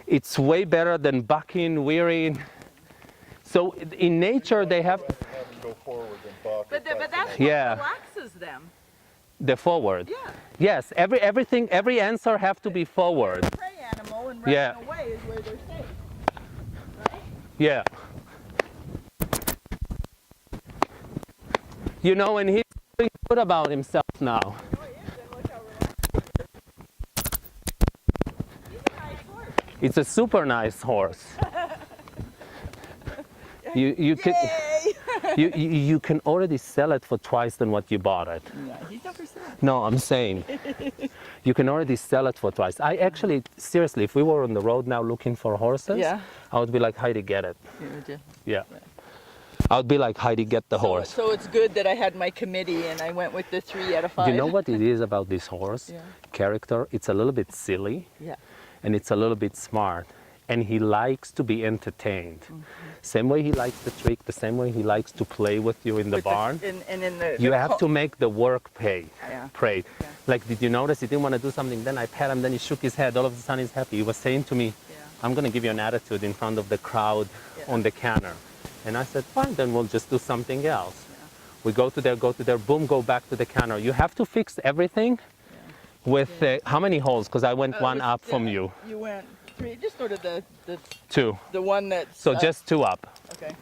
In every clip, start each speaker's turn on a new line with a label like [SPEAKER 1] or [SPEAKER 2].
[SPEAKER 1] It's way better than bucking, wearing. So in nature they have.
[SPEAKER 2] Have them go forward and buck.
[SPEAKER 3] But that's what
[SPEAKER 1] Yeah.
[SPEAKER 3] relaxes them.
[SPEAKER 1] The forward.
[SPEAKER 3] Yeah.
[SPEAKER 1] Yes, every answer have to be forward.
[SPEAKER 3] The prey animal and running
[SPEAKER 1] Yeah.
[SPEAKER 3] away is where they're safe. Right?
[SPEAKER 1] Yeah. You know, and he's feeling good about himself now.
[SPEAKER 3] Oh, he is, and look how relaxed he is. He's a nice horse.
[SPEAKER 1] It's a super nice horse. You can you can already sell it for twice than what you bought it.
[SPEAKER 3] Yeah, he's not for sale.
[SPEAKER 1] No, I'm saying you can already sell it for twice. I actually, seriously, if we were on the road now looking for horses,
[SPEAKER 3] Yeah.
[SPEAKER 1] I would be like, Heidi, get it.
[SPEAKER 3] Yeah, would you?
[SPEAKER 1] Yeah. I would be like, Heidi, get the horse.
[SPEAKER 3] So it's good that I had my committee and I went with the 3 out of 5.
[SPEAKER 1] You know what it is about this horse?
[SPEAKER 3] Yeah.
[SPEAKER 1] Character, it's a little bit silly
[SPEAKER 3] Yeah.
[SPEAKER 1] and it's a little bit smart. And he likes to be entertained. Same way he likes to trick, the same way he likes to play with you in the barn.
[SPEAKER 3] And in the
[SPEAKER 1] You have to make the work pay.
[SPEAKER 3] Yeah.
[SPEAKER 1] Pray.
[SPEAKER 3] Yeah.
[SPEAKER 1] Like, did you notice he didn't want to do something? Then I pat him, then he shook his head. All of a sudden he's happy. He was saying to me,
[SPEAKER 3] Yeah.
[SPEAKER 1] I'm going to give you an attitude in front of the crowd
[SPEAKER 3] Yeah.
[SPEAKER 1] on the canner. And I said, fine, then we'll just do something else.
[SPEAKER 3] Yeah.
[SPEAKER 1] We go to there, boom, go back to the canner. You have to fix everything with, how many holes? Because I went one up from you.
[SPEAKER 3] You went 3, just go to the
[SPEAKER 1] 2.
[SPEAKER 3] one that's...
[SPEAKER 1] So just 2 up.
[SPEAKER 3] Okay.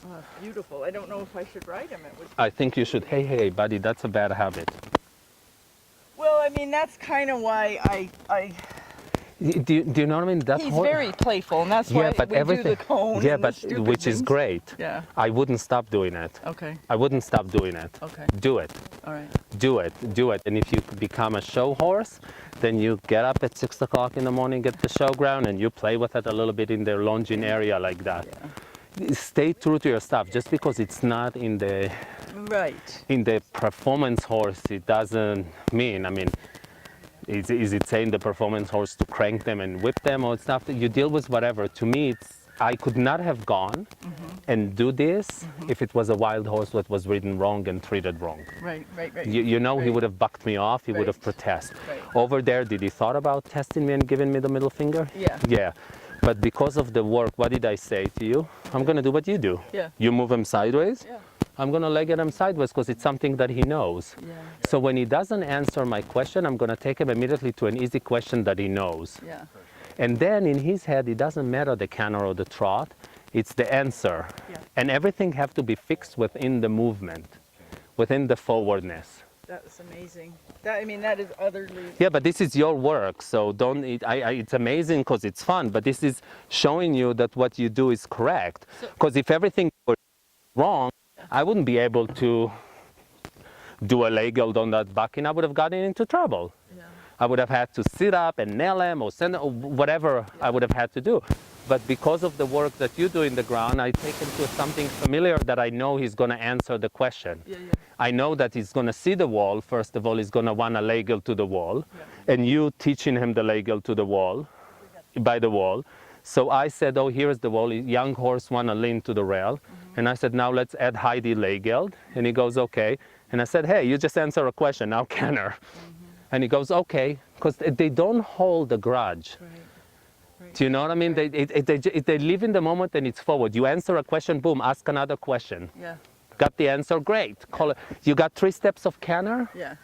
[SPEAKER 3] Oh, it's beautiful. I don't know if I should ride him. It was...
[SPEAKER 1] I think you should, hey, buddy, that's a bad habit.
[SPEAKER 3] Well, I mean, that's kind of why
[SPEAKER 1] Do you know what I mean? That
[SPEAKER 3] he's very playful, and that's why
[SPEAKER 1] but
[SPEAKER 3] we
[SPEAKER 1] everything,
[SPEAKER 3] do the cone
[SPEAKER 1] yeah,
[SPEAKER 3] and the
[SPEAKER 1] but
[SPEAKER 3] stupid
[SPEAKER 1] which is
[SPEAKER 3] things.
[SPEAKER 1] great.
[SPEAKER 3] Yeah.
[SPEAKER 1] I wouldn't stop doing it.
[SPEAKER 3] Okay.
[SPEAKER 1] I wouldn't stop doing it.
[SPEAKER 3] Okay.
[SPEAKER 1] Do it.
[SPEAKER 3] All right.
[SPEAKER 1] Do it. Do it. And if you become a show horse, then you get up at 6 o'clock in the morning, get the show ground, and you play with it a little bit in the lunging area like that.
[SPEAKER 3] Yeah.
[SPEAKER 1] Stay true to yourself. Just because it's not in the performance horse, it doesn't mean. I mean, is it saying the performance horse to crank them and whip them or stuff? You deal with whatever. To me, I could not have gone and do this if it was a wild horse that was ridden wrong and treated wrong.
[SPEAKER 3] Right.
[SPEAKER 1] You know, he
[SPEAKER 3] Right.
[SPEAKER 1] would have bucked me off. He would have protested. Over there, did he thought about testing me and giving me the middle finger?
[SPEAKER 3] Yeah.
[SPEAKER 1] Yeah. But because of the work, what did I say to you? I'm going to do what you do.
[SPEAKER 3] Yeah.
[SPEAKER 1] You move him sideways.
[SPEAKER 3] Yeah.
[SPEAKER 1] I'm going to leg him sideways because it's something that he knows.
[SPEAKER 3] Yeah.
[SPEAKER 1] So when he doesn't answer my question, I'm going to take him immediately to an easy question that he knows.
[SPEAKER 3] Yeah.
[SPEAKER 1] And then in his head, it doesn't matter the canter or the trot, it's the answer.
[SPEAKER 3] Yeah.
[SPEAKER 1] And everything have to be fixed within the movement, within the forwardness.
[SPEAKER 3] That's amazing. I mean, that is utterly...
[SPEAKER 1] Yeah, but this is your work, so don't. It's amazing because it's fun, but this is showing you that what you do is correct. Because if everything was wrong, I wouldn't be able to do a leg hold on that bucking. I would have gotten into trouble.
[SPEAKER 3] Yeah.
[SPEAKER 1] I would have had to sit up and nail him or send or whatever I would have had to do. But because of the work that you do in the ground, I take him to something familiar that I know he's going to answer the question.
[SPEAKER 3] Yeah.
[SPEAKER 1] I know that he's going to see the wall. First of all, he's going to want a leg hold to the wall.
[SPEAKER 3] Yeah.
[SPEAKER 1] And you teaching him the leg hold to the wall, by the wall. So I said, oh, here's the wall. Young horse want to lean to the rail. And I said, now let's add Heidi leg hold. And he goes, okay. And I said, hey, you just answer a question, now canter. And he goes, okay, because they don't hold a grudge.
[SPEAKER 3] Right.
[SPEAKER 1] Do you know what I mean? They live in the moment and it's forward. You answer a question, boom, ask another question.
[SPEAKER 3] Yeah.
[SPEAKER 1] Got the answer, great. Call it. You got 3 steps of canter,
[SPEAKER 3] Yeah.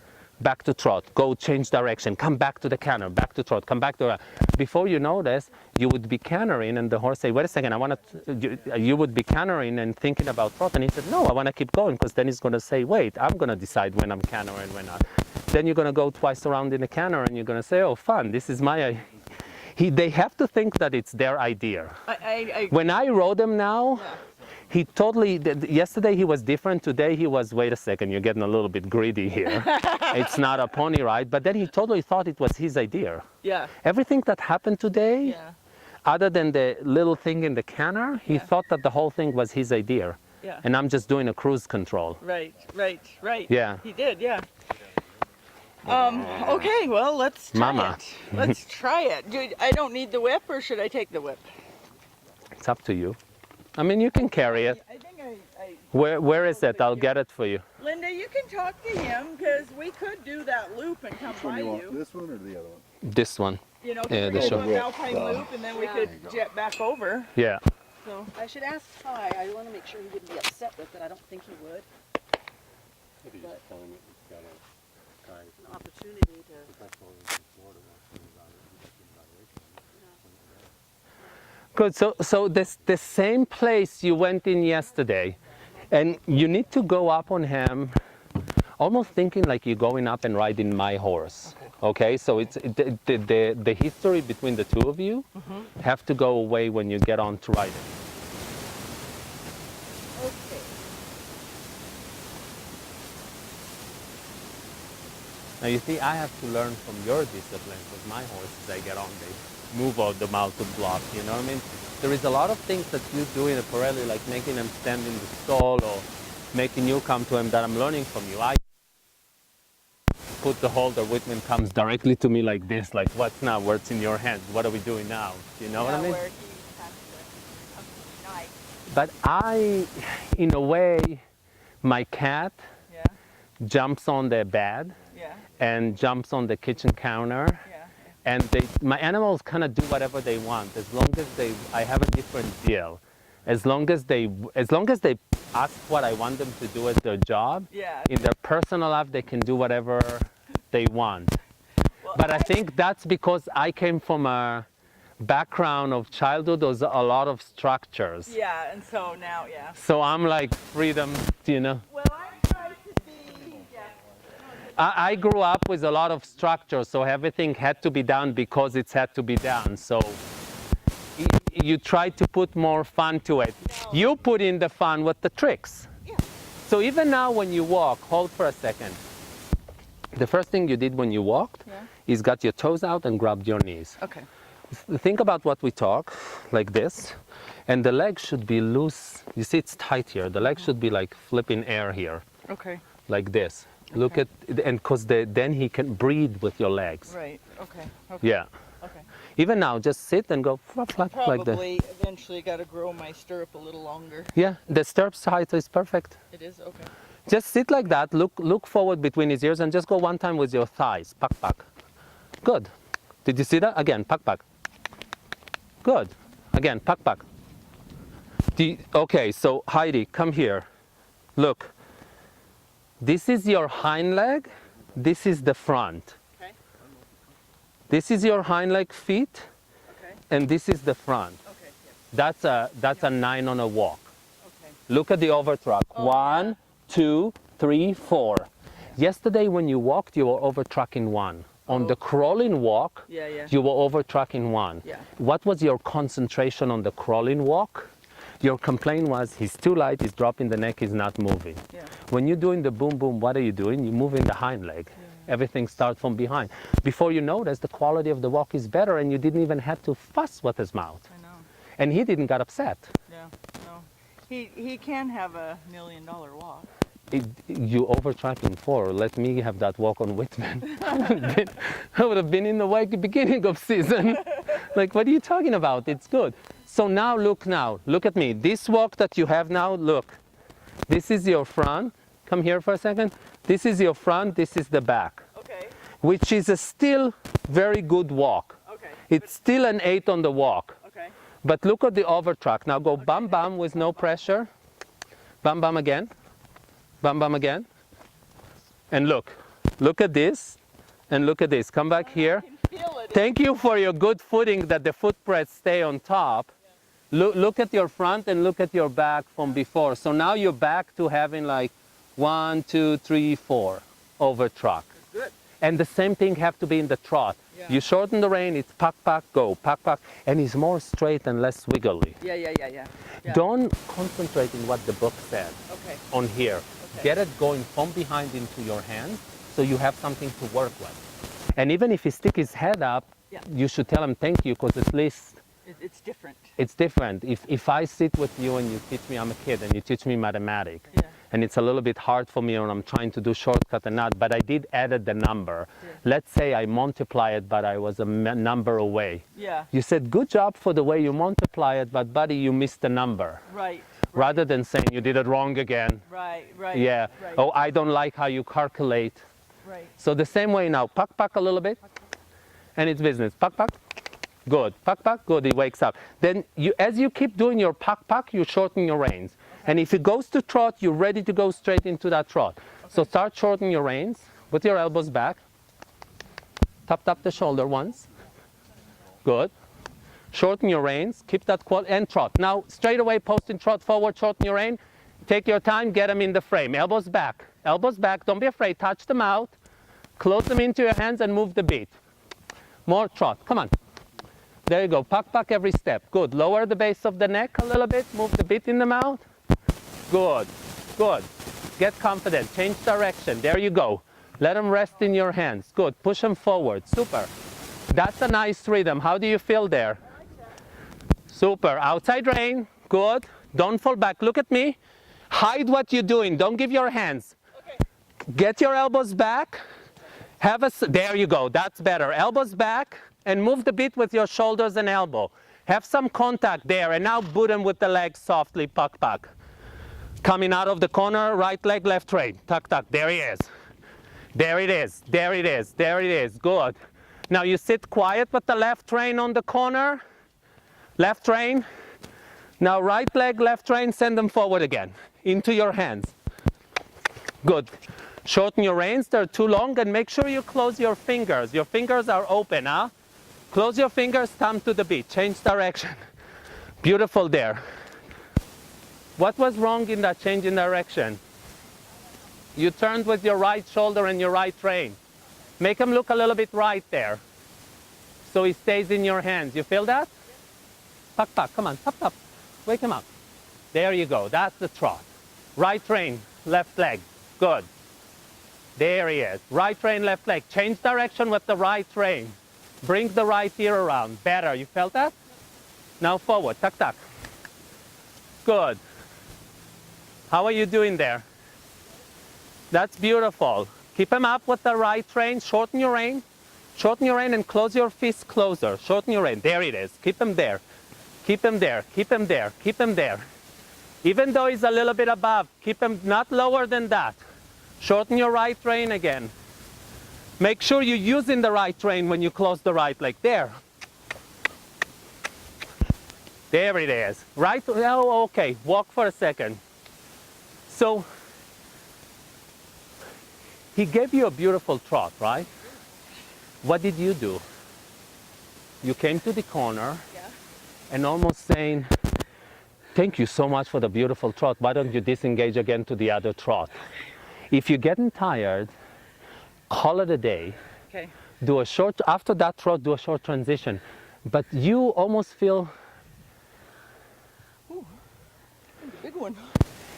[SPEAKER 1] back to trot, go change direction, come back to the canter, back to trot, come back to... Before you notice, you would be cantering and the horse say, wait a second, I want to... You would be cantering and thinking about trot, and he said, no, I want to keep going, because then he's going to say, wait, I'm going to decide when I'm cantering and when not. Then you're going to go twice around in the canter and you're going to say, oh, fun, this is my... They have to think that it's their idea. When I rode him now, he totally, yesterday he was different, today he was, wait a second, you're getting a little bit greedy here. It's not a pony ride, but then he totally thought it was his idea.
[SPEAKER 3] Yeah.
[SPEAKER 1] Everything that happened today,
[SPEAKER 3] Yeah.
[SPEAKER 1] other than the little thing in the canter, he thought that the whole thing was his idea.
[SPEAKER 3] Yeah.
[SPEAKER 1] And I'm just doing a cruise control.
[SPEAKER 3] Right.
[SPEAKER 1] Yeah.
[SPEAKER 3] He did, yeah. Okay, well, let's try
[SPEAKER 1] Mama.
[SPEAKER 3] it. Let's try it. I don't need the whip, or should I take the whip?
[SPEAKER 1] It's up to you. I mean, you can carry it.
[SPEAKER 3] I think I
[SPEAKER 1] Where is it? I'll get it for you.
[SPEAKER 3] Linda, you can talk to him, because we could do that loop and come
[SPEAKER 2] Which one
[SPEAKER 3] by
[SPEAKER 2] you
[SPEAKER 3] you.
[SPEAKER 2] want? This one or the other one?
[SPEAKER 1] This one.
[SPEAKER 3] You know, 'cause
[SPEAKER 1] Yeah,
[SPEAKER 3] we're
[SPEAKER 1] the
[SPEAKER 3] gonna
[SPEAKER 1] short-
[SPEAKER 3] do an alpine loop, and then we could jet back over.
[SPEAKER 1] Yeah.
[SPEAKER 3] So
[SPEAKER 4] I should ask Ty. I want to make sure he wouldn't be upset with it. I don't think he would. But an opportunity to.
[SPEAKER 1] Good. So this the same place you went in yesterday, and you need to go up on him, almost thinking like you're going up and riding my horse. Okay. So it's the history between the two of you have to go away when you get on to ride it.
[SPEAKER 4] Okay.
[SPEAKER 1] Now you see, I have to learn from your discipline because my horses, they get on, they move out the mouth to block. You know what I mean? There is a lot of things that you do in a Pirelli, like making them stand in the stall or making you come to him, that I'm learning from you. I put the holder, Whitman comes directly to me like this, like, what's now? What's in your hands? What are we doing now? You know what I mean?
[SPEAKER 3] where he has to come to me nice.
[SPEAKER 1] But I, in a way, my cat
[SPEAKER 3] Yeah,
[SPEAKER 1] jumps on the bed
[SPEAKER 3] yeah,
[SPEAKER 1] and jumps on the kitchen counter.
[SPEAKER 3] yeah.
[SPEAKER 1] And my animals kind of do whatever they want as long as I have a different deal. As long as they ask what I want them to do as their job,
[SPEAKER 3] Yeah.
[SPEAKER 1] in their personal life they can do whatever they want.
[SPEAKER 3] Well,
[SPEAKER 1] But I think that's because I came from a background of childhood, there's a lot of structures.
[SPEAKER 3] Yeah, and so now, yeah.
[SPEAKER 1] So I'm like freedom, you know.
[SPEAKER 3] Well, I try to be. Yeah.
[SPEAKER 1] I grew up with a lot of structure, so everything had to be done because it's had to be done. So you try to put more fun to it.
[SPEAKER 3] No.
[SPEAKER 1] You put in the fun with the tricks.
[SPEAKER 3] Yeah.
[SPEAKER 1] So even now when you walk, hold for a second. The first thing you did when you walked
[SPEAKER 3] Yeah.
[SPEAKER 1] is got your toes out and grabbed your knees.
[SPEAKER 3] Okay.
[SPEAKER 1] Think about what we talk, like this, and the legs should be loose. You see it's tight here. The legs should be like flipping air here,
[SPEAKER 3] Okay.
[SPEAKER 1] like this. Look at, and because then he can breathe with your legs.
[SPEAKER 3] Right. Okay. Okay.
[SPEAKER 1] Yeah.
[SPEAKER 3] Okay.
[SPEAKER 1] Even now, just sit and go flap, flap, like that.
[SPEAKER 3] Probably eventually got to grow my stirrup a little longer.
[SPEAKER 1] Yeah, the stirrups height is perfect.
[SPEAKER 3] It is okay.
[SPEAKER 1] Just sit like that, look forward between his ears and just go one time with your thighs, pak, pak. Good. Did you see that? Again, pak, pak. Good. Again, pak, pak. Okay, so Heidi, come here. Look. This is your hind leg, this is the front.
[SPEAKER 3] Okay.
[SPEAKER 1] This is your hind leg feet,
[SPEAKER 3] Okay.
[SPEAKER 1] and this is the front.
[SPEAKER 3] Okay. Yeah.
[SPEAKER 1] That's a 9 on a walk.
[SPEAKER 3] Okay.
[SPEAKER 1] Look at the overtruck.
[SPEAKER 3] Oh,
[SPEAKER 1] 1, 2, 3, 4. Yesterday when you walked, you were overtrucking 1. On the crawling walk,
[SPEAKER 3] Yeah. Yeah.
[SPEAKER 1] you were overtrucking 1.
[SPEAKER 3] Yeah.
[SPEAKER 1] What was your concentration on the crawling walk? Your complaint was, he's too light, he's dropping the neck, he's not moving.
[SPEAKER 3] Yeah.
[SPEAKER 1] When you're doing the boom boom, what are you doing? You're moving the hind leg. Everything starts from behind. Before you notice, the quality of the walk is better and you didn't even have to fuss with his mouth.
[SPEAKER 3] I know.
[SPEAKER 1] And he didn't get upset.
[SPEAKER 3] Yeah. No. He can have a $1 million walk.
[SPEAKER 1] You overtracking 4. Let me have that walk on Whitman. I would have been in the beginning of season. Like, what are you talking about? It's good. So now, look at me. This walk that you have now, look. This is your front. Come here for a second. This is your front, this is the back.
[SPEAKER 3] Okay.
[SPEAKER 1] Which is a still very good walk.
[SPEAKER 3] Okay.
[SPEAKER 1] It's still an 8 on the walk.
[SPEAKER 3] Okay.
[SPEAKER 1] But look at the overtrack. Now go bam bam with no pressure. Bam bam again. Bam bam again. And look at this, and look at this. Come back here.
[SPEAKER 3] Feel it.
[SPEAKER 1] Thank you for your good footing that the foot press stay on top. Look at your front and look at your back from before. So now you're back to having like 1, 2, 3, 4 over truck.
[SPEAKER 3] Good.
[SPEAKER 1] And the same thing have to be in the trot.
[SPEAKER 3] Yeah.
[SPEAKER 1] You shorten the rein, it's pack, pack, go, pack, pack, and it's more straight and less wiggly.
[SPEAKER 3] Yeah. Yeah.
[SPEAKER 1] Don't concentrate in what the book said
[SPEAKER 3] Okay.
[SPEAKER 1] on here.
[SPEAKER 3] Okay.
[SPEAKER 1] Get it going from behind into your hand so you have something to work with. And even if he stick his head up,
[SPEAKER 3] Yeah.
[SPEAKER 1] you should tell him thank you because at least
[SPEAKER 3] It's different.
[SPEAKER 1] it's different. If I sit with you and you teach me, I'm a kid, and you teach me mathematics,
[SPEAKER 3] Yeah.
[SPEAKER 1] and it's a little bit hard for me when I'm trying to do shortcut and not, but I did added the number.
[SPEAKER 3] Yeah.
[SPEAKER 1] Let's say I multiply it, but I was a number away.
[SPEAKER 3] Yeah.
[SPEAKER 1] You said, good job for the way you multiply it, but buddy, you missed the number.
[SPEAKER 3] Right.
[SPEAKER 1] Rather than saying you did it wrong again.
[SPEAKER 3] Right.
[SPEAKER 1] Yeah.
[SPEAKER 3] Right.
[SPEAKER 1] Oh, I don't like how you calculate.
[SPEAKER 3] Right.
[SPEAKER 1] So the same way now, pack a little bit. and it's business. Puck, puck. Good. Puck, puck. Good. He wakes up. Then as you keep doing your puck, puck, you shorten your reins. Okay. And if it goes to trot, you're ready to go straight into that trot. Okay. So start shortening your reins. Put your elbows back. Tap the shoulder once. Good. Shorten your reins. Keep that quad and trot. Now straight away post and trot forward. Shorten your rein. Take your time. Get them in the frame. Elbows back. Elbows back. Don't be afraid. Touch them out. Close them into your hands and move the beat. More trot. Come on. There you go. Puck, puck every step. Good. Lower the base of the neck a little bit. Move the beat in the mouth. Good. Good. Get confident. Change direction. There you go. Let them rest in your hands. Good. Push them forward. Super. That's a nice rhythm. How do you feel there? Super. Outside rein. Good. Don't fall back. Look at me. Hide what you're doing. Don't give your hands. Okay. Get your elbows back. There you go. That's better. Elbows back. And move the beat with your shoulders and elbow. Have some contact there, and now boot them with the legs softly, puck, puck. Coming out of the corner, right leg, left rein, tuck, tuck, there he is. There it is, there it is, there it is, good. Now you sit quiet with the left rein on the corner, left rein. Now right leg, left rein, send them forward again, into your hands. Good. Shorten your reins, they're too long, and make sure you close your fingers. Your fingers are open, huh? Close your fingers, thumb to the beat. Change direction. Beautiful there. What was wrong in that change in direction? You turned with your right shoulder and your right rein. Make him look a little bit right there. So he stays in your hands. You feel that? Puck, puck, come on, tap, tap. Wake him up. There you go, that's the trot. Right rein, left leg, good. There he is, right rein, left leg. Change direction with the right rein. Bring the right ear around. Better. You felt that? Now forward. Tuck, tuck. Good. How are you doing there? That's beautiful. Keep them up with the right rein. Shorten your rein. Shorten your rein and close your fist closer. Shorten your rein. There it is. Keep them there. Keep him there. Keep him there. Keep him there. Even though he's a little bit above, keep him not lower than that. Shorten your right rein again. Make sure you're using the right rein when you close the right leg. There. There it is. Right? Oh, okay. Walk for a second. So, he gave you a beautiful trot, right? What did you do? You came to the corner and almost saying, thank you so much for the beautiful trot. Why don't you disengage again to the other trot? If you're getting tired, call it a day. Okay. Do a short, after that trot, do a short transition. But you almost feel...
[SPEAKER 3] Ooh, a big one.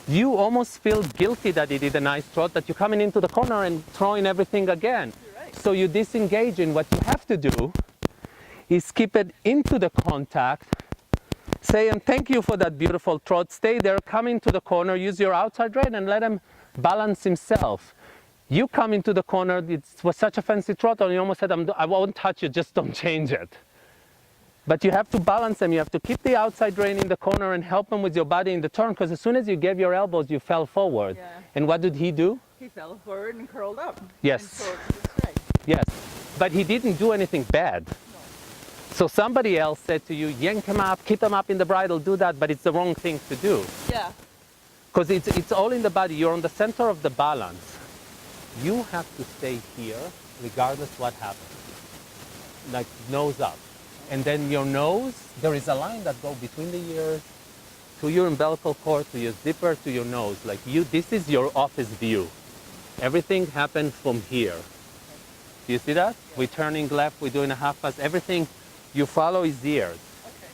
[SPEAKER 1] You almost feel guilty that you did a nice trot, that you're coming into the corner and throwing everything again. You're right. So you disengage, and what you have to do is keep it into the contact. Say, and thank you for that beautiful trot. Stay there, come into the corner, use your outside rein and let him balance himself. You come into the corner, it was such a fancy trot, and you almost said, I won't touch you, just don't change it. But you have to balance them. You have to keep the outside rein in the corner and help him with your body in the turn, because as soon as you gave your elbows, you fell forward. Yeah. And what did he do?
[SPEAKER 3] He fell forward and curled up.
[SPEAKER 1] Yes.
[SPEAKER 3] And so it was right.
[SPEAKER 1] Yes. But he didn't do anything bad. No. So somebody else said to you, yank him up, keep him up in the bridle, do that, but it's the wrong thing to do.
[SPEAKER 3] Yeah.
[SPEAKER 1] Because it's all in the body. You're on the center of the balance. You have to stay here regardless what happens. Like nose up. And then your nose, there is a line that goes between the ears to your umbilical cord, to your zipper, to your nose. Like this is your office view. Everything happens from here. Do you see that? Yeah. We're turning left, we're doing a half pass. Everything you follow is ears. Okay.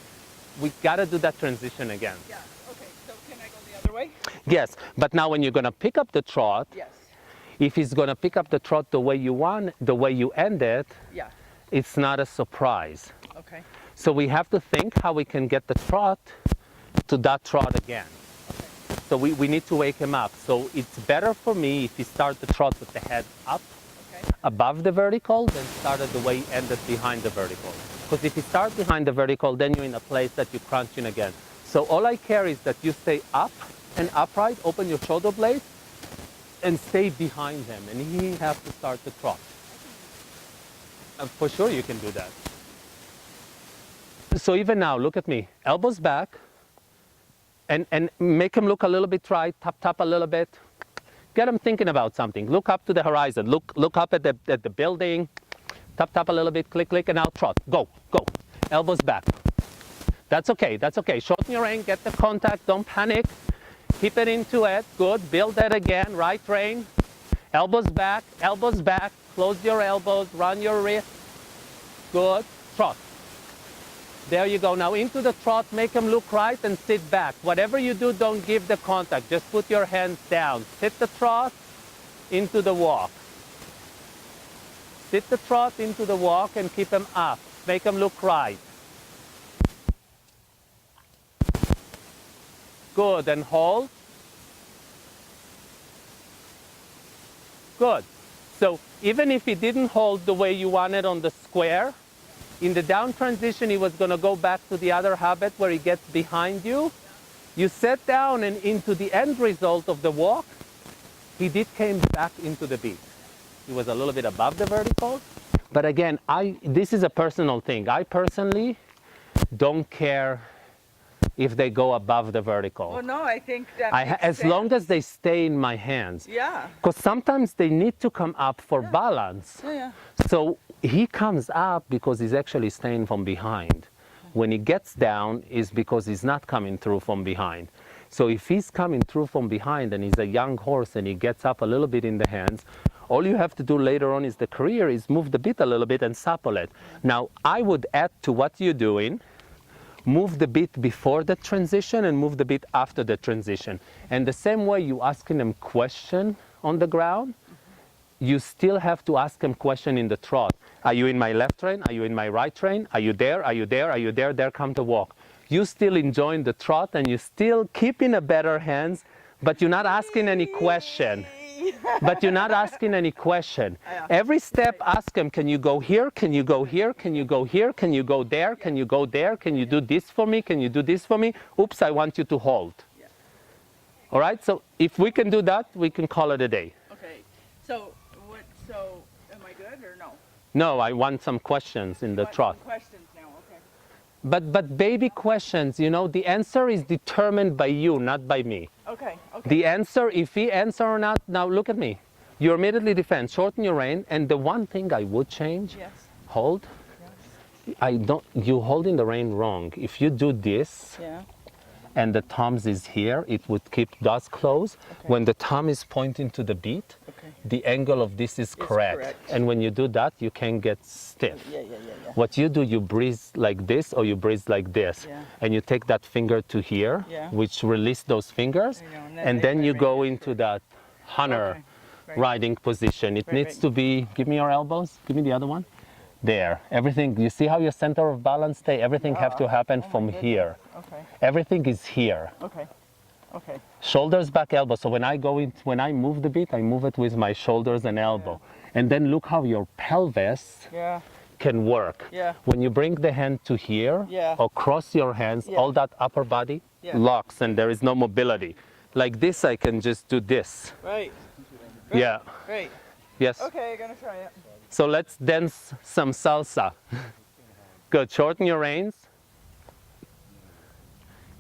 [SPEAKER 1] We gotta do that transition again.
[SPEAKER 3] Yeah, okay. So can I go the other way?
[SPEAKER 1] Yes, but now when you're gonna pick up the trot,
[SPEAKER 3] yes.
[SPEAKER 1] If he's gonna pick up the trot the way you want, the way you end it, yeah. It's not a surprise.
[SPEAKER 3] Okay.
[SPEAKER 1] So we have to think how we can get the trot to that trot again. Okay. So we need to wake him up. So it's better for me if you start the trot with the head up, okay, above the vertical, than start it the way you ended behind the vertical. Because if you start behind the vertical, then you're in a place that you're crunching again. So all I care is that you stay up and upright, open your shoulder blades, and stay behind him. And he has to start the trot. For sure you can do that. So even now, look at me. Elbows back. And make him look a little bit right. Tap a little bit. Get him thinking about something. Look up to the horizon. Look up at the building. Tap a little bit. Click, and now trot. Go. Elbows back. That's okay. Shorten your rein. Get the contact. Don't panic. Keep it into it. Good. Build that again. Right rein. Elbows back. Close your elbows. Run your wrist. Good. Trot. There you go. Now into the trot. Make them look right and sit back. Whatever you do, don't give the contact. Just put your hands down. Sit the trot into the walk. Sit the trot into the walk and keep them up. Make them look right. Good. And hold. Good. So even if he didn't hold the way you wanted on the square, in the down transition, he was going to go back to the other habit where he gets behind you. You sat down, and into the end result of the walk, he did came back into the beat. He was a little bit above the vertical. But again, this is a personal thing. I personally don't care if they go above the vertical.
[SPEAKER 3] Well, no, I think that
[SPEAKER 1] As long as they stay in my hands.
[SPEAKER 3] Yeah.
[SPEAKER 1] Because sometimes they need to come up for balance.
[SPEAKER 3] Yeah.
[SPEAKER 1] So he comes up because he's actually staying from behind. When he gets down is because he's not coming through from behind. So if he's coming through from behind and he's a young horse and he gets up a little bit in the hands, all you have to do later on is the career is move the bit a little bit and supple it. Now, I would add to what you're doing, move the bit before the transition and move the bit after the transition. And the same way you asking them question on the ground, you still have to ask them question in the trot. Are you in my left rein? Are you in my right rein? Are you there? Are you there? Are you there? There come the walk. You still enjoying the trot and you still keeping a better hands, but you're not asking any question. Every step, ask them, can you go here? Can you go here? Can you go here? Can you go there? Can you go there? Can you do this for me? Can you do this for me? Oops, I want you to hold.
[SPEAKER 3] Yeah.
[SPEAKER 1] All right, so if we can do that, we can call it a day.
[SPEAKER 3] Okay. So am I good or no?
[SPEAKER 1] No, I want some questions in the trot.
[SPEAKER 3] Some questions now, okay.
[SPEAKER 1] But baby questions, you know, the answer is determined by you, not by me.
[SPEAKER 3] Okay.
[SPEAKER 1] The answer, if he answer or not, now look at me. You immediately defend, shorten your rein, and the one thing I would change,
[SPEAKER 3] Yes.
[SPEAKER 1] hold.
[SPEAKER 3] Yes.
[SPEAKER 1] You holding the rein wrong. If you do this,
[SPEAKER 3] Yeah.
[SPEAKER 1] and the thumbs is here, it would keep thus close.
[SPEAKER 3] Okay.
[SPEAKER 1] When the thumb is pointing to the beat,
[SPEAKER 3] Okay.
[SPEAKER 1] the angle of this is correct.
[SPEAKER 3] correct.
[SPEAKER 1] And when you do that, you can get stiff.
[SPEAKER 3] Yeah.
[SPEAKER 1] What you do, you breathe like this or you breathe like this.
[SPEAKER 3] Yeah.
[SPEAKER 1] And you take that finger to here,
[SPEAKER 3] Yeah.
[SPEAKER 1] which release those fingers.
[SPEAKER 3] I know, and
[SPEAKER 1] And
[SPEAKER 3] then
[SPEAKER 1] then
[SPEAKER 3] my
[SPEAKER 1] you
[SPEAKER 3] rein
[SPEAKER 1] go
[SPEAKER 3] is
[SPEAKER 1] into that hunter
[SPEAKER 3] Okay. Right.
[SPEAKER 1] riding position. It
[SPEAKER 3] Right,
[SPEAKER 1] needs
[SPEAKER 3] right.
[SPEAKER 1] to be, give me your elbows, give me the other one. There, everything, you see how your center of balance stay? Everything have to happen from here.
[SPEAKER 3] Okay.
[SPEAKER 1] Everything is here.
[SPEAKER 3] Okay.
[SPEAKER 1] Shoulders back, elbow. So when I move the beat, I move it with my shoulders and elbow. And then look how your pelvis
[SPEAKER 3] Yeah.
[SPEAKER 1] can work.
[SPEAKER 3] Yeah.
[SPEAKER 1] When you bring the hand to here
[SPEAKER 3] Yeah.
[SPEAKER 1] or cross your hands,
[SPEAKER 3] Yeah.
[SPEAKER 1] all that upper body
[SPEAKER 3] Yeah.
[SPEAKER 1] locks and there is no mobility. Like this, I can just do this.
[SPEAKER 3] Right.
[SPEAKER 1] Yeah.
[SPEAKER 3] Great.
[SPEAKER 1] Yes.
[SPEAKER 3] Okay, I'm gonna try it.
[SPEAKER 1] So let's dance some salsa. Good. Shorten your reins.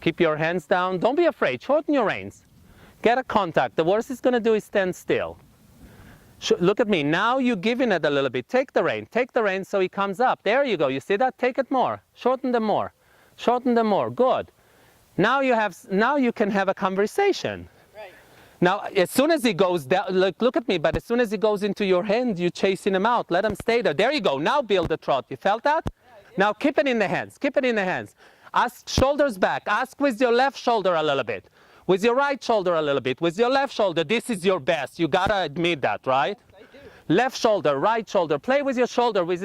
[SPEAKER 1] Keep your hands down. Don't be afraid. Shorten your reins. Get a contact. The worst it's going to do is stand still. Look at me. Now you're giving it a little bit. Take the rein. Take the rein so he comes up. There you go. You see that? Take it more. Shorten them more. Shorten them more. Good. Now you can have a conversation.
[SPEAKER 3] Right.
[SPEAKER 1] Now, as soon as he goes down, look at me, but as soon as he goes into your hand, you're chasing him out. Let him stay there. There you go. Now build the trot. You felt that? Now keep it in the hands. Keep it in the hands. Ask shoulders back. Ask with your left shoulder a little bit. With your right shoulder a little bit. With your left shoulder. This is your best. You gotta admit that, right?
[SPEAKER 3] I do.
[SPEAKER 1] Left shoulder, right shoulder. Play with your shoulder. With